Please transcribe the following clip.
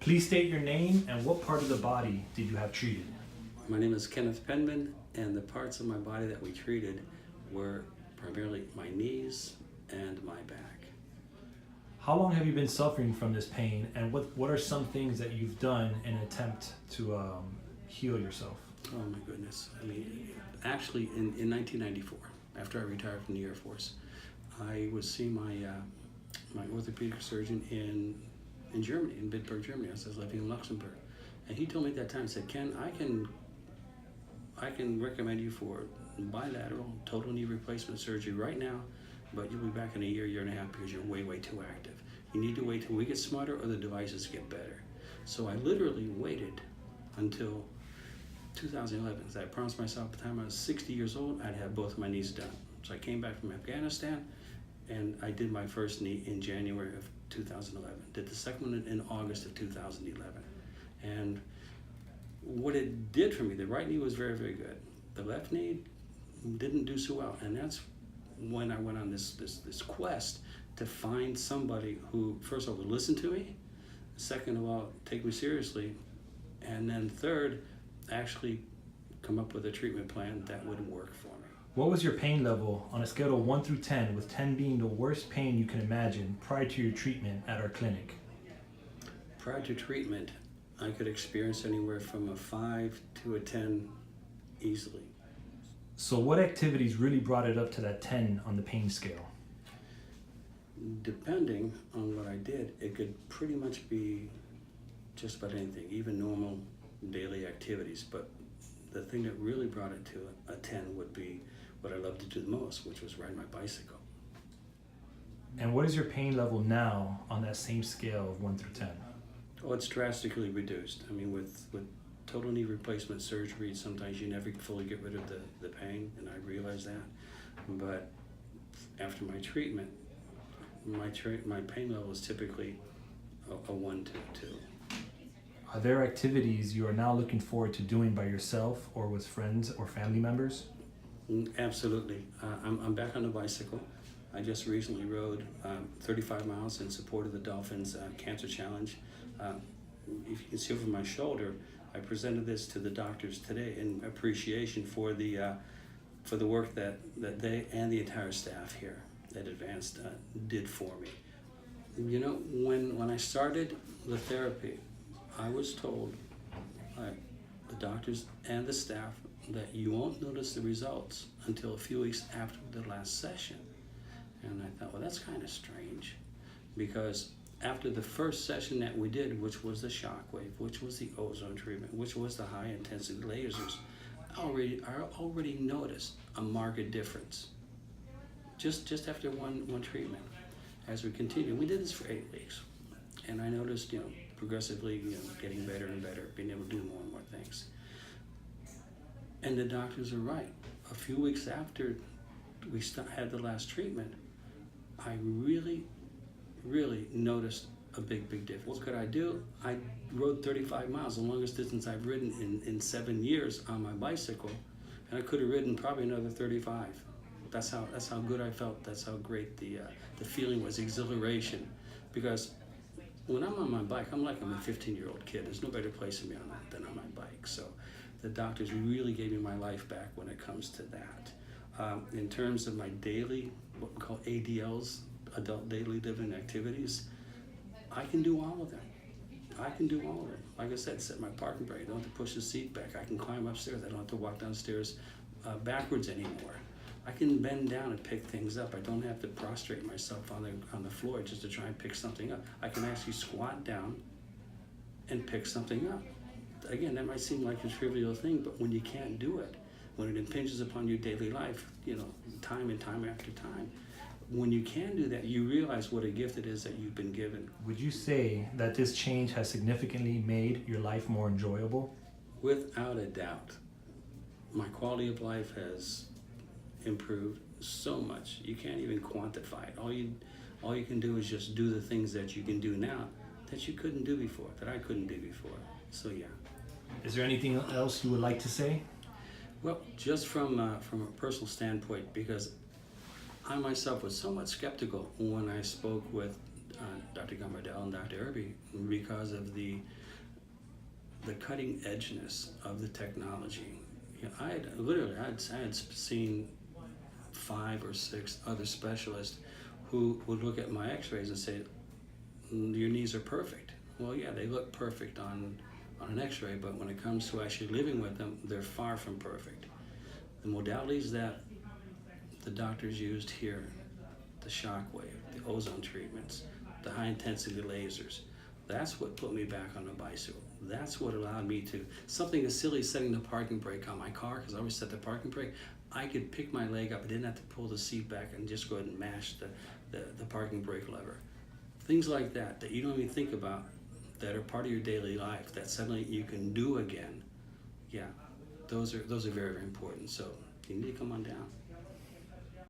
Please state your name and what part of the body did you have treated? My name is Kenneth Penman, and the parts of my body that we treated were primarily my knees and my back. How long have you been suffering from this pain, and what are some things that you've done in an attempt to heal yourself? Oh my goodness. I mean, actually in 1994, after I retired from the Air Force, I was seeing my orthopedic surgeon in Germany, in Bitburg, Germany. I was living in Luxembourg. And he told me at that time, he said, Ken, I can recommend you for bilateral total knee replacement surgery right now, but you'll be back in a year and a half because you're way too active. You need to wait till we get smarter or the devices get better. So I literally waited until 2011. So I promised myself by the time I was 60 years old, I'd have both of my knees done. So I came back from Afghanistan, and I did my first knee in January of 2011. Did the second one in August of 2011. And what it did for me, the right knee was very good. The left knee didn't do so well, and that's when I went on this quest to find somebody who, first of all, would listen to me, second of all, take me seriously, and then third, actually come up with a treatment plan that would work for me. What was your pain level on a scale of 1 through 10, with 10 being the worst pain you can imagine prior to your treatment at our clinic? Prior to treatment, I could experience anywhere from a 5 to a 10 easily. So what activities really brought it up to that 10 on the pain scale? Depending on what I did, it could pretty much be just about anything, even normal daily activities. But the thing that really brought it to a 10 would be what I loved to do the most, which was ride my bicycle. And what is your pain level now on that same scale of 1 through 10? Oh, it's drastically reduced. I mean, with total knee replacement surgery, sometimes you never fully get rid of the pain, and I realize that. But after my treatment, my pain level is typically a 1 to 2. Are there activities you are now looking forward to doing by yourself or with friends or family members? Absolutely. I'm back on the bicycle. I just recently rode 35 miles in support of the Dolphins Cancer Challenge. If you can see over my shoulder, I presented this to the doctors today in appreciation for the work that they and the entire staff here at Advanced did for me. You know, when I started the therapy, I was told by the doctors and the staff that you won't notice the results until a few weeks after the last session. And I thought, well, that's kind of strange, because after the first session that we did, which was the shockwave, which was the ozone treatment, which was the high intensity lasers, I already noticed a marked difference. Just after one treatment. As we continued, we did this for 8 weeks, and I noticed, progressively, getting better and better, being able to do more and more things. And the doctors are right. A few weeks after we had the last treatment, I really noticed a big difference. What could I do? I rode 35 miles, the longest distance I've ridden in 7 years on my bicycle, and I could have ridden probably another 35. That's how good I felt. That's how great the feeling was, exhilaration. Because when I'm on my bike, I'm like I'm a 15-year-old kid. There's no better place to be on that than on my bike. So the doctors really gave me my life back when it comes to that. In terms of my daily, what we call ADLs, adult daily living activities, I can do all of them. Like I said, set my parking brake. I don't have to push the seat back. I can climb upstairs. I don't have to walk downstairs backwards anymore. I can bend down and pick things up. I don't have to prostrate myself on the floor just to try and pick something up. I can actually squat down and pick something up. Again, that might seem like a trivial thing, but when you can't do it, when it impinges upon your daily life, time and time after time, when you can do that, you realize what a gift it is that you've been given. Would you say that this change has significantly made your life more enjoyable? Without a doubt. My quality of life has improved so much. You can't even quantify it. All you can do is just do the things that you can do now that you couldn't do before, that I couldn't do before. So yeah. Is there anything else you would like to say? Well, just from a personal standpoint, because I myself was somewhat skeptical when I spoke with Dr. Gambardell and Dr. Irby, because of the cutting edgeness of the technology. You know, I had seen 5 or 6 other specialists who would look at my x-rays and say, your knees are perfect. Well, yeah, they look perfect on an x-ray, but when it comes to actually living with them, they're far from perfect. The modalities that the doctors used here, the shockwave, the ozone treatments, the high-intensity lasers, that's what put me back on the bicycle. That's what allowed me to, something as silly as setting the parking brake on my car, because I always set the parking brake, I could pick my leg up. I didn't have to pull the seat back and just go ahead and mash the parking brake lever. Things like that you don't even think about, that are part of your daily life, that suddenly you can do again. Yeah, those are very, very important. So you need to come on down.